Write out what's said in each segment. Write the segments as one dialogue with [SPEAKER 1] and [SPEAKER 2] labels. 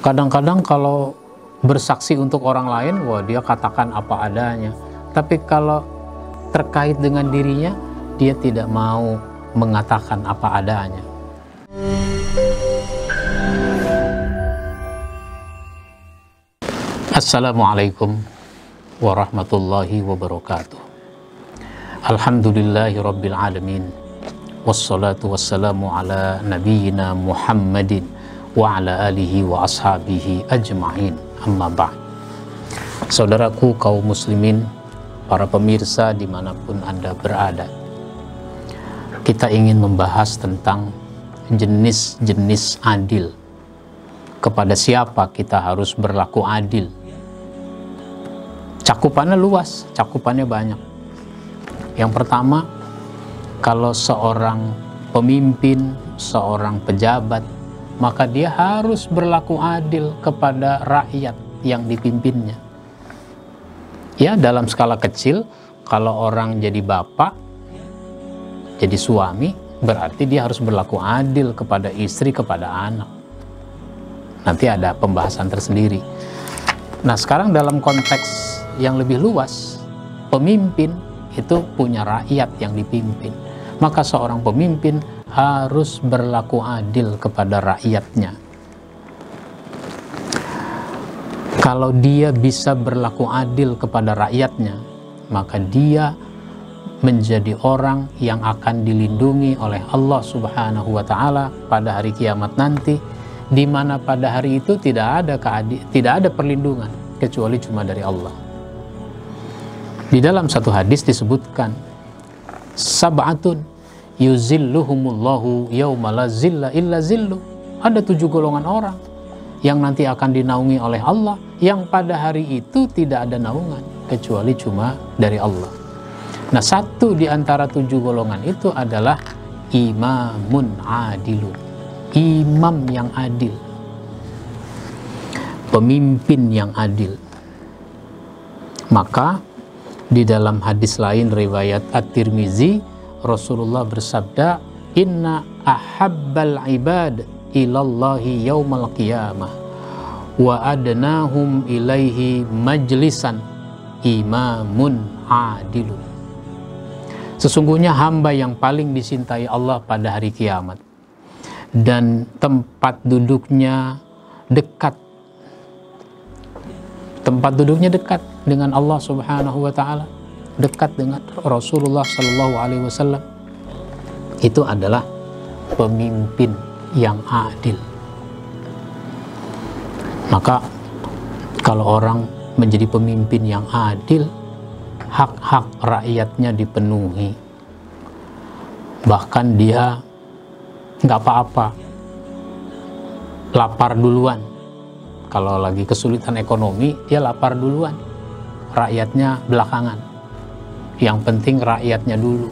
[SPEAKER 1] Kadang-kadang kalau bersaksi untuk orang lain, wah dia katakan apa adanya. Tapi kalau terkait dengan dirinya, dia tidak mau mengatakan apa adanya. Assalamualaikum warahmatullahi wabarakatuh. Alhamdulillahi rabbil alamin. Wassalatu wassalamu ala nabiyyina Muhammadin wa ala alihi wa ashabihi ajma'in. Amma ba'd. Saudaraku kaum muslimin, para pemirsa dimanapun Anda berada, kita ingin membahas tentang jenis-jenis adil. Kepada siapa kita harus berlaku adil? Cakupannya luas, cakupannya banyak. Yang pertama, kalau seorang pemimpin, seorang pejabat, maka dia harus berlaku adil kepada rakyat yang dipimpinnya. Ya, dalam skala kecil, kalau orang jadi bapak, jadi suami, berarti dia harus berlaku adil kepada istri, kepada anak. Nanti ada pembahasan tersendiri. Nah, sekarang dalam konteks yang lebih luas, pemimpin itu punya rakyat yang dipimpin. Maka seorang pemimpin harus berlaku adil kepada rakyatnya. Kalau dia bisa berlaku adil kepada rakyatnya, maka dia menjadi orang yang akan dilindungi oleh Allah Subhanahu wa Ta'ala pada hari kiamat nanti, di mana pada hari itu tidak ada perlindungan kecuali cuma dari Allah. Di dalam satu hadis disebutkan, sab'atun yuzilluhumullahu yawma la zilla illa zillu. Ada 7 golongan orang yang nanti akan dinaungi oleh Allah, yang pada hari itu tidak ada naungan kecuali cuma dari Allah. Nah, satu di antara 7 golongan itu adalah imamun adilun, imam yang adil, pemimpin yang adil. Maka di dalam hadis lain riwayat At-Tirmizi, Rasulullah bersabda, inna ahabbal ibad ilallahi yaumal qiyamah wa adnahum ilaihi majlisan imamun adilun. Sesungguhnya hamba yang paling dicintai Allah pada hari kiamat dan tempat duduknya dekat, dengan Allah Subhanahu wa Ta'ala, dekat dengan Rasulullah Sallallahu Alaihi Wasallam, itu adalah pemimpin yang adil. Maka kalau orang menjadi pemimpin yang adil, hak-hak rakyatnya dipenuhi, bahkan dia nggak apa-apa lapar duluan. Kalau lagi kesulitan ekonomi, dia lapar duluan, rakyatnya belakangan. Yang penting rakyatnya dulu.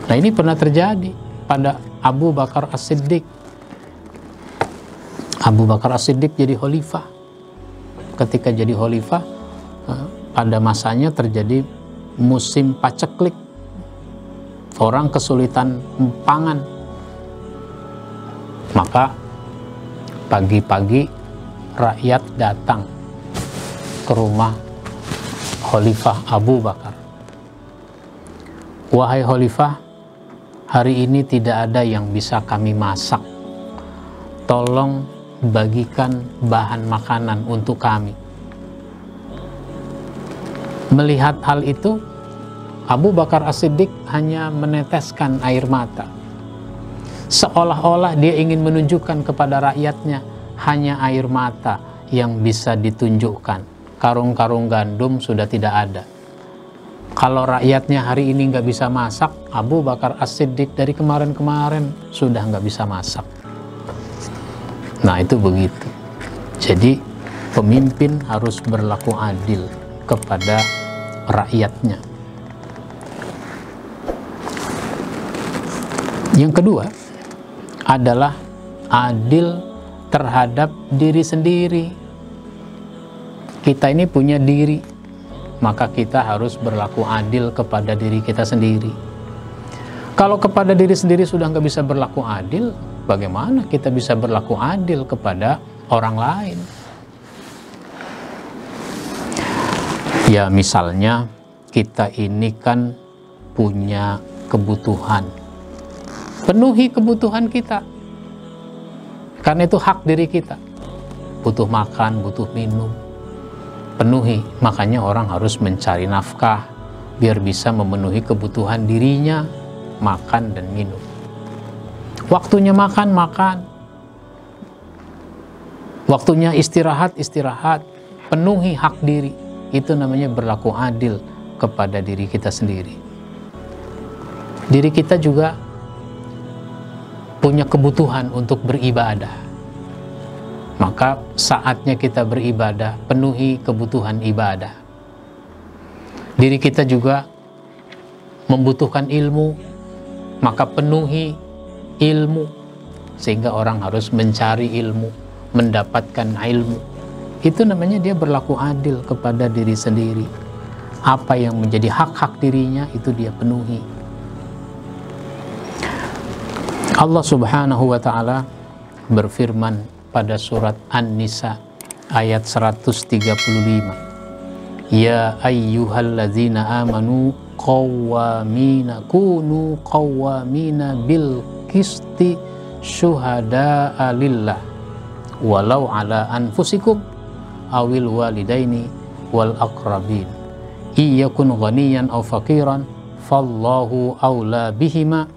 [SPEAKER 1] Nah, ini pernah terjadi pada Abu Bakar As-Siddiq. Abu Bakar As-Siddiq jadi khalifah. Ketika jadi khalifah, pada masanya terjadi musim paceklik. Orang kesulitan pangan. Maka pagi-pagi rakyat datang ke rumah Khalifah Abu Bakar. Wahai Khalifah, hari ini tidak ada yang bisa kami masak. Tolong bagikan bahan makanan untuk kami. Melihat hal itu, Abu Bakar As-Siddiq hanya meneteskan air mata. Seolah-olah dia ingin menunjukkan kepada rakyatnya hanya air mata yang bisa ditunjukkan. Karung-karung gandum sudah tidak ada. Kalau rakyatnya hari ini nggak bisa masak, Abu Bakar As-Siddiq dari kemarin-kemarin sudah nggak bisa masak. Nah, itu begitu. Jadi pemimpin harus berlaku adil kepada rakyatnya. Yang kedua adalah adil terhadap diri sendiri. Kita ini punya diri, maka kita harus berlaku adil kepada diri kita sendiri. Kalau kepada diri sendiri sudah nggak bisa berlaku adil, bagaimana kita bisa berlaku adil kepada orang lain? Ya misalnya kita ini kan punya kebutuhan, penuhi kebutuhan kita, karena itu hak diri kita. Butuh makan, butuh minum, penuhi. Makanya orang harus mencari nafkah biar bisa memenuhi kebutuhan dirinya, makan dan minum. Waktunya makan, makan. Waktunya istirahat, istirahat. Penuhi hak diri. Itu namanya berlaku adil kepada diri kita sendiri. Diri kita juga punya kebutuhan untuk beribadah. Maka saatnya kita beribadah, penuhi kebutuhan ibadah. Diri kita juga membutuhkan ilmu, maka penuhi ilmu. Sehingga orang harus mencari ilmu, mendapatkan ilmu. Itu namanya dia berlaku adil kepada diri sendiri. Apa yang menjadi hak-hak dirinya itu dia penuhi. Allah Subhanahu wa ta'ala berfirman pada surat An-Nisa ayat 135. Ya ayyuhalladzina amanu qawwamina kunu qawwamina bil qisti syuhada'a lillah walau ala anfusikum awil walidaini wal aqrabin iyakun ghaniyan aw faqiran fallahu awla bihima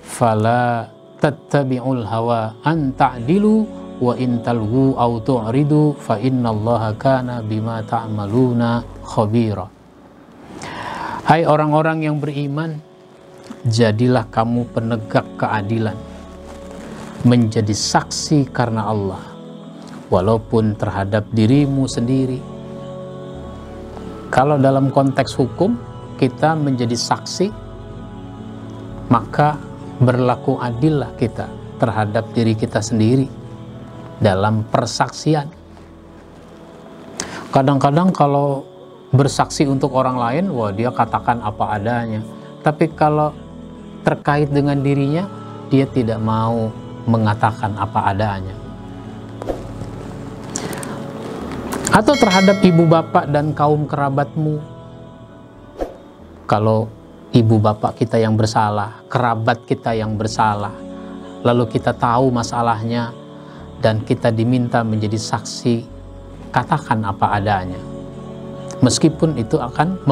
[SPEAKER 1] fala tattabi'ul hawa an ta'dilu wa in talgu aw tu'ridu fa innallaha kana bima ta'maluna khabira. Hai orang-orang yang beriman, jadilah kamu penegak keadilan, menjadi saksi karena Allah walaupun terhadap dirimu sendiri. Kalau dalam konteks hukum kita menjadi saksi, maka berlaku adillah kita terhadap diri kita sendiri dalam persaksian. Kadang-kadang kalau bersaksi untuk orang lain, wah dia katakan apa adanya. Tapi kalau terkait dengan dirinya, dia tidak mau mengatakan apa adanya. Atau terhadap ibu bapak dan kaum kerabatmu. Kalau ibu bapak kita yang bersalah, kerabat kita yang bersalah, lalu kita tahu masalahnya dan kita diminta menjadi saksi, katakan apa adanya. Meskipun itu akan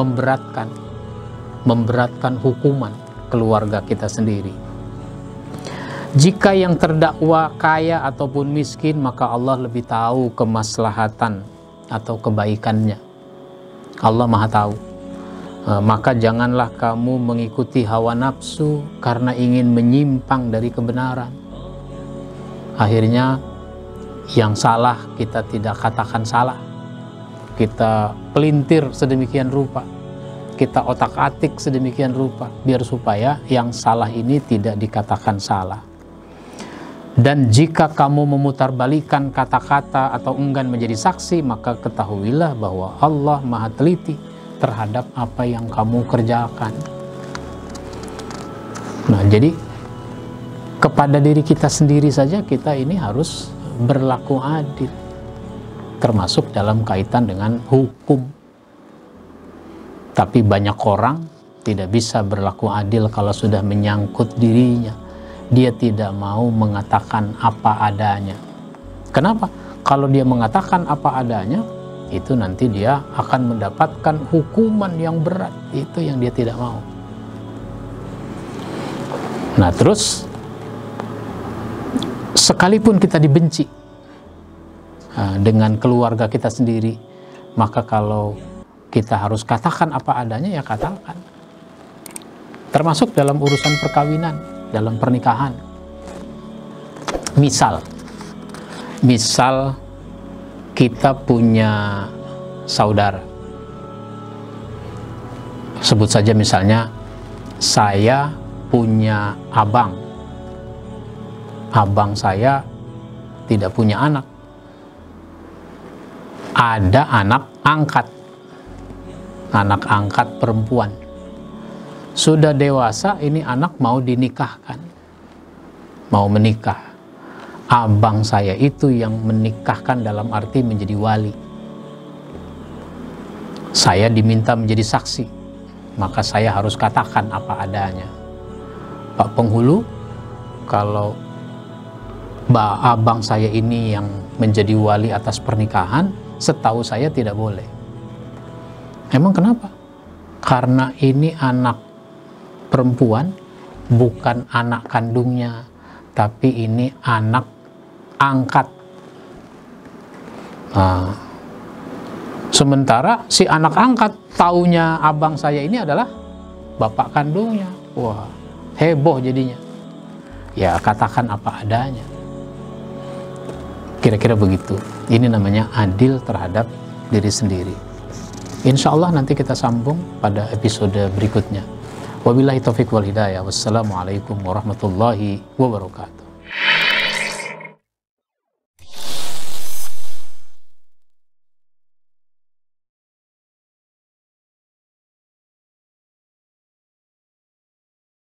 [SPEAKER 1] memberatkan hukuman keluarga kita sendiri. Jika yang terdakwa kaya ataupun miskin, maka Allah lebih tahu kemaslahatan atau kebaikannya. Allah Maha tahu. Maka janganlah kamu mengikuti hawa nafsu karena ingin menyimpang dari kebenaran. Akhirnya yang salah kita tidak katakan salah. Kita pelintir sedemikian rupa, kita otak-atik sedemikian rupa, biar supaya yang salah ini tidak dikatakan salah. Dan jika kamu memutarbalikkan kata-kata atau enggan menjadi saksi, maka ketahuilah bahwa Allah Maha teliti terhadap apa yang kamu kerjakan. Nah, jadi kepada diri kita sendiri saja kita ini harus berlaku adil, termasuk dalam kaitan dengan hukum. Tapi banyak orang tidak bisa berlaku adil kalau sudah menyangkut dirinya. Dia tidak mau mengatakan apa adanya. Kenapa? Kalau dia mengatakan apa adanya, itu nanti dia akan mendapatkan hukuman yang berat. Itu yang dia tidak mau. Nah, terus sekalipun kita dibenci dengan keluarga kita sendiri, maka kalau kita harus katakan apa adanya, ya katakan. Termasuk dalam urusan perkawinan, dalam pernikahan. Misal kita punya saudara. Sebut saja misalnya, saya punya abang. Abang saya tidak punya anak. Ada anak angkat perempuan. Sudah dewasa, ini anak mau dinikahkan, mau menikah. abang saya itu yang menikahkan dalam arti menjadi wali. Saya diminta menjadi saksi, maka saya harus katakan apa adanya. Pak penghulu, kalau abang saya ini yang menjadi wali atas pernikahan, setahu saya tidak boleh. Emang kenapa? Karena ini anak perempuan, bukan anak kandungnya, tapi ini anak angkat. Sementara si anak angkat taunya abang saya ini adalah bapak kandungnya. Wah, heboh jadinya. Ya, katakan apa adanya. Kira-kira begitu. Ini namanya adil terhadap diri sendiri. Insya Allah nanti kita sambung pada episode berikutnya. Wabillahi taufiq wal hidayah. Wassalamualaikum warahmatullahi wabarakatuh.